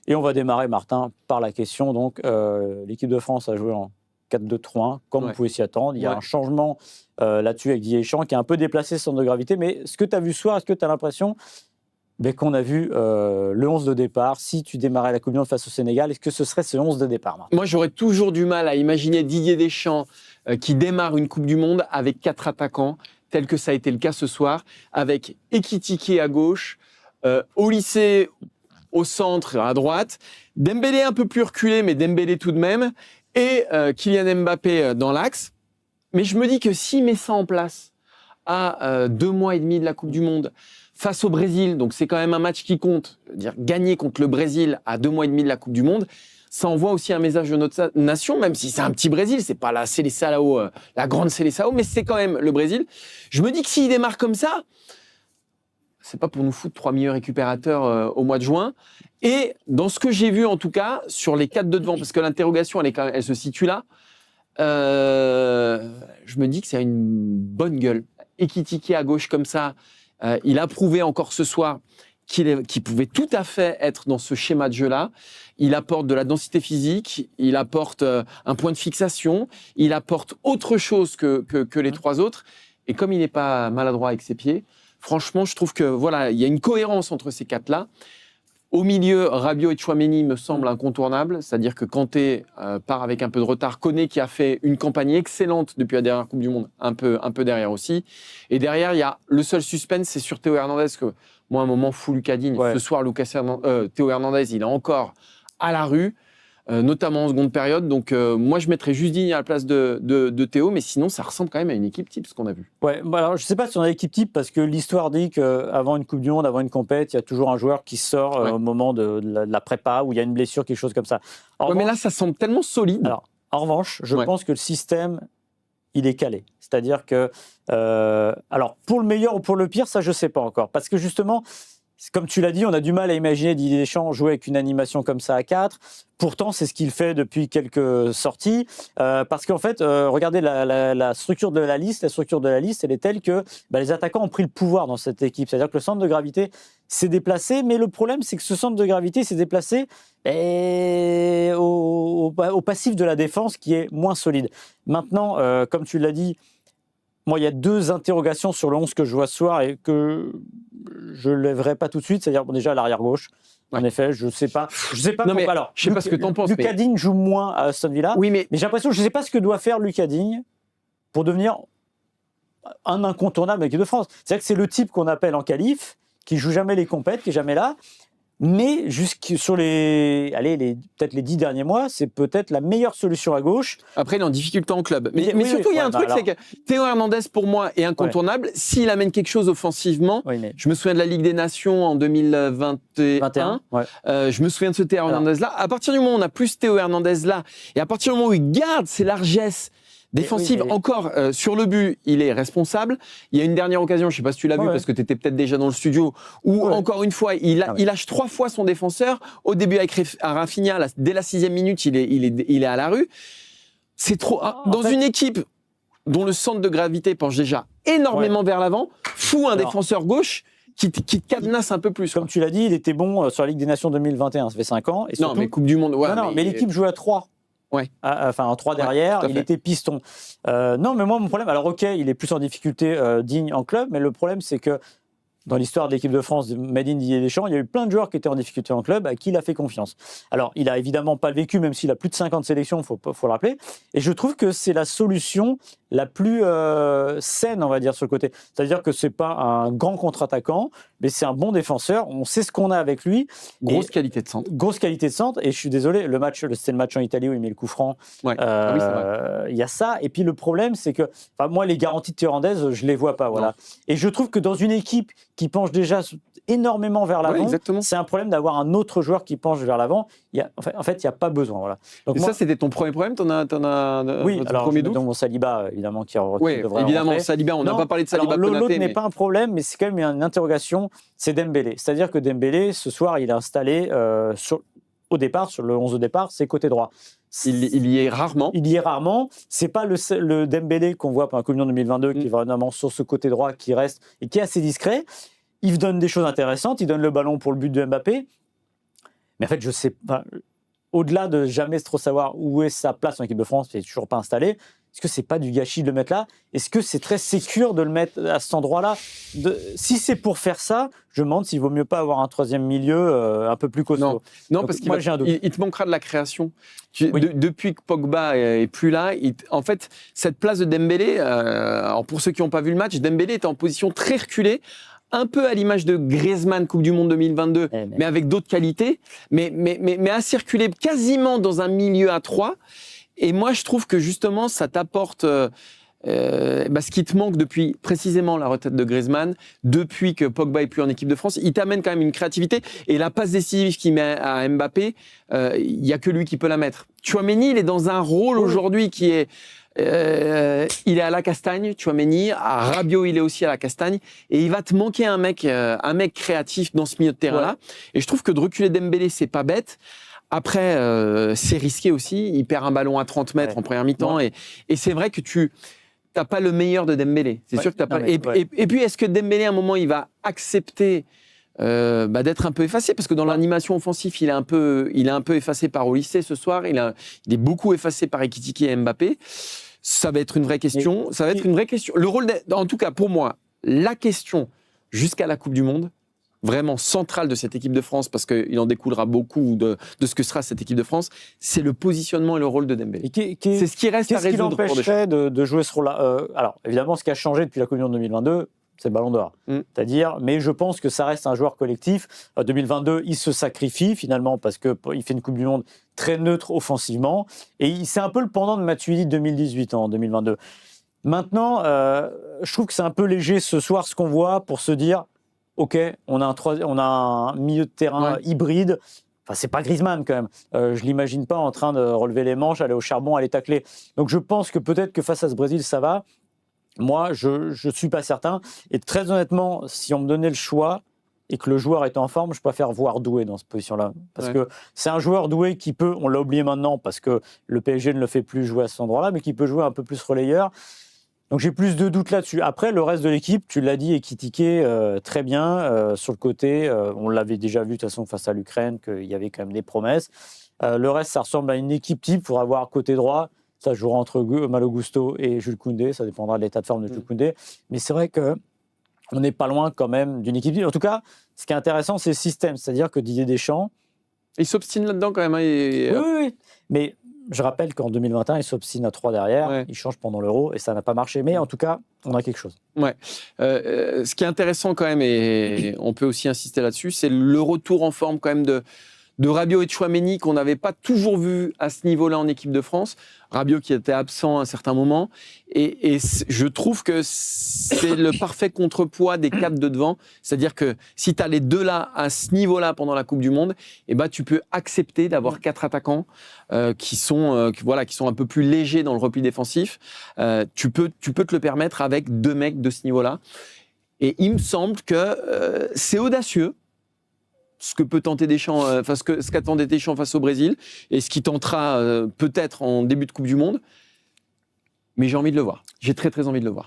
Et on va démarrer, Martin, par la question. Donc, l'équipe de France a joué en 4-2-3-1, comme on pouvait s'y attendre. Il y a un changement là-dessus avec Didier Deschamps qui a un peu déplacé ce centre de gravité. Mais ce que tu as vu ce soir, est-ce que tu as l'impression qu'on a vu le 11 de départ? Si tu démarrais la Coupe du Monde face au Sénégal, est-ce que ce serait ce 11 de départ, Martin? Moi, j'aurais toujours du mal à imaginer Didier Deschamps qui démarre une Coupe du Monde avec 4 attaquants, tel que ça a été le cas ce soir, avec Ekitike à gauche, Olysée au centre, à droite, Dembélé un peu plus reculé, mais Dembélé tout de même, et Kylian Mbappé dans l'axe. Mais je me dis que s'il met ça en place à 2 mois et demi de la Coupe du Monde, face au Brésil, donc c'est quand même un match qui compte, dire gagner contre le Brésil à 2 mois et demi de la Coupe du Monde, ça envoie aussi un message de notre nation, même si c'est un petit Brésil, c'est pas la Seleção, la grande Seleção, mais c'est quand même le Brésil. Je me dis que s'il démarre comme ça, c'est pas pour nous foutre 3 meilleurs récupérateurs au mois de juin. Et dans ce que j'ai vu, en tout cas, sur les 4 de devant, parce que l'interrogation, elle se situe là, je me dis que c'est une bonne gueule. Ekitike à gauche comme ça, il a prouvé encore ce soir qu'il pouvait tout à fait être dans ce schéma de jeu-là. Il apporte de la densité physique, il apporte un point de fixation, il apporte autre chose que les 3 autres. Et comme il n'est pas maladroit avec ses pieds, franchement, je trouve que voilà, il y a une cohérence entre ces 4-là. Au milieu, Rabiot et Tchouaméni me semblent incontournables, c'est-à-dire que Kanté part avec un peu de retard. Koné qui a fait une campagne excellente depuis la dernière Coupe du Monde, un peu derrière aussi. Et derrière, il y a le seul suspense, c'est sur Théo Hernandez, que moi, à un moment, fou Lucas Digne. Ce soir, Théo Hernandez, il est encore à la rue, notamment en seconde période. Donc, moi, je mettrais juste Digne à la place de Théo, mais sinon, ça ressemble quand même à une équipe type, ce qu'on a vu. Ouais, bah alors, je ne sais pas si on a l'équipe type, parce que l'histoire dit qu'avant une Coupe du Monde, avant une compète, il y a toujours un joueur qui sort au moment de la prépa, où il y a une blessure, quelque chose comme ça. Mais là, ça semble tellement solide. Alors, en revanche, je pense que le système, il est calé. C'est-à-dire que, alors, pour le meilleur ou pour le pire, ça, je ne sais pas encore. Parce que justement, comme tu l'as dit, on a du mal à imaginer Didier Deschamps jouer avec une animation comme ça à 4. Pourtant, c'est ce qu'il fait depuis quelques sorties. Parce qu'en fait, regardez la structure de la liste. La structure de la liste, elle est telle que les attaquants ont pris le pouvoir dans cette équipe. C'est-à-dire que le centre de gravité s'est déplacé. Mais le problème, c'est que ce centre de gravité s'est déplacé au passif de la défense qui est moins solide. Maintenant, comme tu l'as dit, moi, il y a 2 interrogations sur le 11 que je vois ce soir et que je ne lèverai pas tout de suite. C'est-à-dire, déjà, à l'arrière-gauche. En effet, je ne sais pas. Non, mais alors, je sais pas ce que tu en penses. Lucas Digne joue moins à Aston Villa. Oui, mais j'ai l'impression que je ne sais pas ce que doit faire Lucas Digne pour devenir un incontournable avec l'équipe de France. C'est-à-dire que c'est le type qu'on appelle en qualif, qui joue jamais les compètes, qui est jamais là. Mais sur peut-être les 10 derniers mois, c'est peut-être la meilleure solution à gauche. Après, il est en difficulté en club. Mais surtout, il y a un truc, c'est que Théo Hernandez, pour moi, est incontournable. S'il amène quelque chose offensivement, je me souviens de la Ligue des Nations en 2021. Je me souviens de ce Théo Hernandez-là. À partir du moment où on a plus Théo Hernandez-là, et à partir du moment où il garde ses largesses défensive, encore sur le but, il est responsable. Il y a une dernière occasion, je ne sais pas si tu l'as vu parce que tu étais peut-être déjà dans le studio, où encore une fois, il lâche 3 fois son défenseur. Au début avec Rafinha, dès la 6e minute, il est à la rue. C'est trop. Dans une équipe dont le centre de gravité penche déjà énormément vers l'avant, un défenseur gauche qui cadenasse un peu plus. Comme tu l'as dit, il était bon sur la Ligue des Nations 2021, ça fait 5 ans. Et surtout, non, mais Coupe du Monde, mais l'équipe jouait à 3. Enfin, en 3 derrière, il était piston. Non, mais moi, mon problème, alors ok, il est plus en difficulté Digne en club, mais le problème, c'est que dans l'histoire de l'équipe de France de Made in Didier Deschamps, il y a eu plein de joueurs qui étaient en difficulté en club, à qui il a fait confiance. Alors, il a évidemment pas le vécu, même s'il a plus de 50 sélections, faut le rappeler. Et je trouve que c'est la solution la plus saine, on va dire, sur le côté. C'est-à-dire que c'est pas un grand contre-attaquant, mais c'est un bon défenseur. On sait ce qu'on a avec lui. Grosse qualité de centre. Grosse qualité de centre. Et je suis désolé, c'était le match en Italie où il met le coup franc. Oui, c'est vrai. Il y a ça. Et puis le problème, c'est que moi, les garanties de Théo Hernandez, je les vois pas. Voilà. Et je trouve que dans une équipe qui penche déjà énormément vers l'avant, c'est un problème d'avoir un autre joueur qui penche vers l'avant. En fait, il n'y a pas besoin. Voilà. Donc ça, c'était ton premier problème. Oui, alors premier doute. Donc mon Saliba, évidemment, qui devrait évidemment, rentrer. Saliba, on n'a pas parlé de Saliba. L'autre n'est pas un problème, mais c'est quand même une interrogation, c'est Dembélé. C'est-à-dire que Dembélé, ce soir, il est installé au départ, sur le 11 de départ, c'est côté droit. Il y est rarement. Il y est rarement. C'est pas le Dembélé qu'on voit pour la Coupe du Monde 2022 qui est vraiment sur ce côté droit qui reste et qui est assez discret. Il donne des choses intéressantes. Il donne le ballon pour le but de Mbappé. Mais en fait, je sais pas. Au-delà de jamais trop savoir où est sa place en équipe de France, c'est toujours pas installé. Est-ce que c'est pas du gâchis de le mettre là? Est-ce que c'est très sécure de le mettre à cet endroit-là? Si c'est pour faire ça, je me demande s'il vaut mieux pas avoir un troisième milieu un peu plus costaud. Non, parce qu'il te manquera de la création. Depuis que Pogba est plus là, en fait, cette place de Dembélé, alors pour ceux qui n'ont pas vu le match, Dembélé était en position très reculée, un peu à l'image de Griezmann, Coupe du Monde 2022, mais avec d'autres qualités, mais à circuler quasiment dans un milieu à 3. Et moi, je trouve que justement, ça t'apporte ce qui te manque depuis précisément la retraite de Griezmann, depuis que Pogba est plus en équipe de France. Il t'amène quand même une créativité. Et la passe décisive qu'il met à Mbappé, il n'y a que lui qui peut la mettre. Tchouaméni, il est dans un rôle aujourd'hui qui est... il est à la castagne, Tchouaméni. À Rabiot, il est aussi à la castagne. Et il va te manquer un mec créatif dans ce milieu de terrain-là. Et je trouve que de reculer Dembélé, c'est pas bête. Après, c'est risqué aussi. Il perd un ballon à 30 mètres en première mi-temps. Et c'est vrai que tu n'as pas le meilleur de Dembélé. C'est sûr que tu n'as pas. Et puis, est-ce que Dembélé, à un moment, il va accepter d'être un peu effacé? Parce que dans l'animation offensive, il est un peu effacé par Olysée ce soir. Il est beaucoup effacé par Ekitike et Mbappé. Ça va être une vraie question. Le rôle, en tout cas, pour moi, la question jusqu'à la Coupe du Monde, vraiment centrale de cette équipe de France, parce qu'il en découlera beaucoup de ce que sera cette équipe de France, c'est le positionnement et le rôle de Dembélé. C'est ce qui reste à résoudre. Qu'est-ce qui l'empêcherait de jouer ce rôle-là? Alors, évidemment, ce qui a changé depuis la Coupe du Monde 2022, c'est le Ballon d'Or. C'est-à-dire, mais je pense que ça reste un joueur collectif. 2022, il se sacrifie finalement parce qu'il fait une Coupe du Monde très neutre offensivement. Et c'est un peu le pendant de Matuidi 2018 en 2022. Maintenant, je trouve que c'est un peu léger ce soir ce qu'on voit pour se dire OK, on a un milieu de terrain hybride. Enfin, c'est pas Griezmann quand même. Je l'imagine pas en train de relever les manches, aller au charbon, aller tacler. Donc je pense que peut-être que face à ce Brésil, ça va. Moi, je suis pas certain. Et très honnêtement, si on me donnait le choix et que le joueur était en forme, je préfère voir Doué dans cette position-là. Parce que c'est un joueur Doué qui peut, on l'a oublié maintenant parce que le PSG ne le fait plus jouer à cet endroit-là, mais qui peut jouer un peu plus relayeur. Donc j'ai plus de doutes là-dessus. Après, le reste de l'équipe, tu l'as dit, Ekitike très bien sur le côté. On l'avait déjà vu de toute façon face à l'Ukraine, qu'il y avait quand même des promesses. Le reste, ça ressemble à une équipe type. Il faudra voir côté droit. Ça jouera entre Malo Gusto et Jules Koundé. Ça dépendra de l'état de forme de Jules Koundé. Mais c'est vrai qu'on n'est pas loin quand même d'une équipe type. En tout cas, ce qui est intéressant, c'est le système. C'est-à-dire que Didier Deschamps... Il s'obstine là-dedans quand même. Oui. Mais... je rappelle qu'en 2021, il s'obstine à 3 derrière, il change pendant l'Euro et ça n'a pas marché. Mais en tout cas, on a quelque chose. Ce qui est intéressant quand même, et on peut aussi insister là-dessus, c'est le retour en forme quand même de Rabiot et Tchouaméni qu'on n'avait pas toujours vu à ce niveau-là en équipe de France. Rabiot qui était absent à un certain moment. Et je trouve que c'est le parfait contrepoids des 4 de devant. C'est-à-dire que si tu as les deux là, à ce niveau-là, pendant la Coupe du Monde, tu peux accepter d'avoir 4 attaquants qui sont un peu plus légers dans le repli défensif. Tu peux te le permettre avec 2 mecs de ce niveau-là. Et il me semble que c'est audacieux. Ce que peut tenter Deschamps, ce qu'attendait Deschamps face au Brésil, et ce qui tentera peut-être en début de Coupe du Monde. Mais j'ai envie de le voir. J'ai très très envie de le voir.